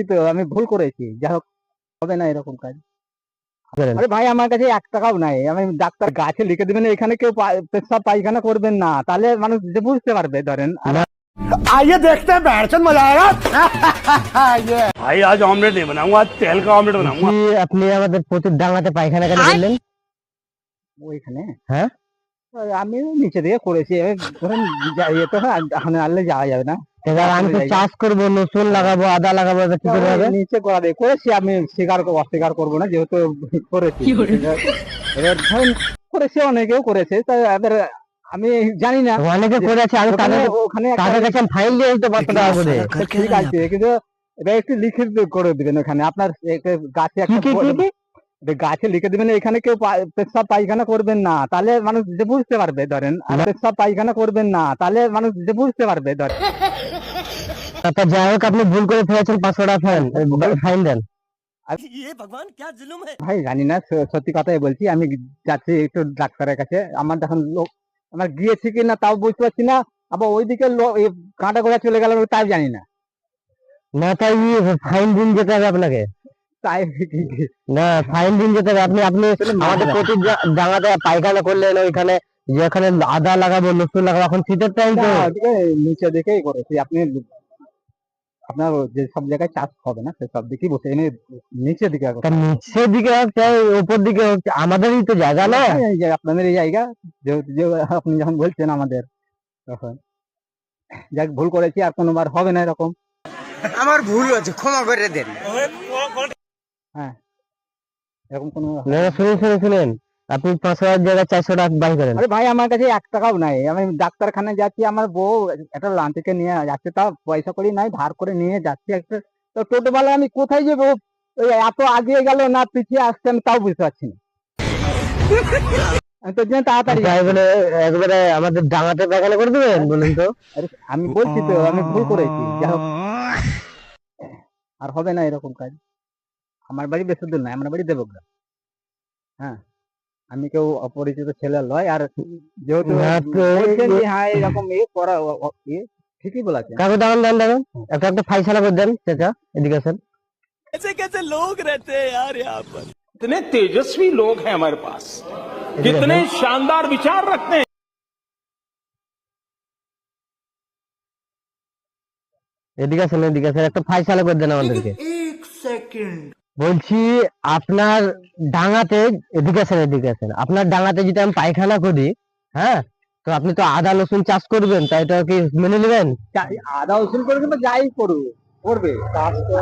বলছি তো আমি ভুল করেছি, যা হোক হবে না এরকম কাজ। করেন। আরে ভাই আমার কাছে 1 টাকাও নাই, আমি ডাক্তার গাছে লিখে দিবেন এখানে কেউ পেশাব পায়খানা করবেন না, তাহলে মানুষ যে বুঝতে পারবে ধরেন। আর না। आइए देखते हैं बैठचंद मजा आएगा ये भाई आज ऑमलेट नहीं बनाऊंगा, आज तेल का ऑमलेट बनाऊंगा। কি আপনি আমাদের প্রচুর ডাঙাতে পায়খানা কেন করলেন? ওইখানে হ্যাঁ, আমি নিচে দিকে করেছি, এবার ধরেন ইয়ে তো ওখানে আনলে যাওয়া যাবে না। এবার আমি তো চাষ করবো, রসুন লাগাবো, আদা লাগাবো, এটা কি করে হবে? নিচে করা দিয়ে করেছি, আমি অস্বীকার করবো না, যেহেতু করেছি। এবার ধরেন করেছে, অনেকেও করেছে, তাই এবার আমি জানি না। অনেকে করেছে, আমি ওখানে তাদের কাছে ফাইল দিয়ে দিতে 500 টাকা করে। ঠিক আছে, কিন্তু এটা একটু লিখে করে দিবেন ওখানে আপনার গাছে গাছে লিখে দিবেন এখানে কেউ পেশাব পায়খানা করবেন না, তাহলে মানুষ যে বুঝতে পারবে ধরেন। আর পেশাব পায়খানা করবেন না, তাহলে মানুষ যে বুঝতে পারবে ধরেন। তারপর যাই হোক, আপনি ভুল করে ফেলেছেন, 500 টাকা ফাইন দেন। ये भगवान क्या जुल्म है। ভাই জানি না, সত্যি কথাই বলছি, আমি যাচ্ছি একটু ডাক্তারের কাছে, আমার দেখুন লোক আমার গিয়েছি কিনা তাও বুঝতে পারছি না, আবার ওইদিকে কাঁটা করে চলে গেল তাই জানি না। না তাই ফাইন দিন যেতে হবে আপনাকে। তাই না, ফাইন দিন যেতে হবে। আপনি আমাদের প্রতি ডাঙাতে পায়খানা করলেন, ওইখানে যেখানে আদা লাগাবো, রসুন লাগাবো, এখন শীতের টাইম তো। নিচে দিকেই করেছি, আপনি আপনার যে সব জায়গায় চাষ হবে না সেসব দিকেই বসে এনে নিচের দিকে তা নিচের দিকে হোক চাই উপর দিকে হোক, আমাদেরই তো জায়গা না। এই যে আপনাদের এই জায়গা, যে আপনি যখন বলছেন আমাদের, তখন যাক ভুল করেছি, আর কোনোবার হবে না এরকম। আমার ভুল হয়েছে, ক্ষমা করে দেন। হ্যাঁ, এরকম কোনো না, শুনেন, আপনি 500 টাকার জায়গায় 400 টাকা বাই করেন। আরে ভাই আমার কাছে 1 টাকাও নাই, আমি ডাক্তারখানায় যাচ্ছি, আমার বউ একটা লান্তিকে নিয়ে যাচ্ছে, তাও পয়সা করি নাই, ধার করে নিয়ে যাচ্ছি একটা। তো টোটোওয়ালা আমি কোথায় যাবো, ওই এত আগিয়ে গেল না পিছিয়ে আসছে, আমি তাও বুঝতে পারছি না। আমি তো জানি তাড়াতাড়ি। তাই বলে একবারে আমাদের ডাঙাতে পায়খানা করে দেবেন বলুন তো? আরে আমি বলছি তো আমি ভুল করেছি, যা হোক আর হবে না এরকম কাজ। আমার বাড়ি বেশি দূর নয়, আমার বাড়ি দেবগ্রাম। হ্যাঁ, আমি কেউ অপরিচিত ছেলে লয়, আর যেহেতু না তো বলছেন যে হ্যাঁ এরকম করা ঠিকই বলেছেন। কাগজ দাম দেন, দেখেন একটা ফাইসালা করে দেন। চাচা এদিকে আসেন। कैसे कैसे लोग रहते हैं यार यहाँ पर। कितने तेजस्वी लोग हैं हमारे पास, कितने शानदार विचार रखते हैं। এদিকে আসেন, একটা ফাইসালা করে দেন আমাদেরকে। 1 सेकंड। বলছি আপনার ডাঙাতে, এদিকে আসেন, আপনার ডাঙাতে যদি আমি পায়খানা করি, হ্যাঁ, তো আপনি তো আদা রসুন চাষ করবেন, তাই এটা কি মেনে নেবেন? আদা উসুল করে যাই করবে, চাষ তো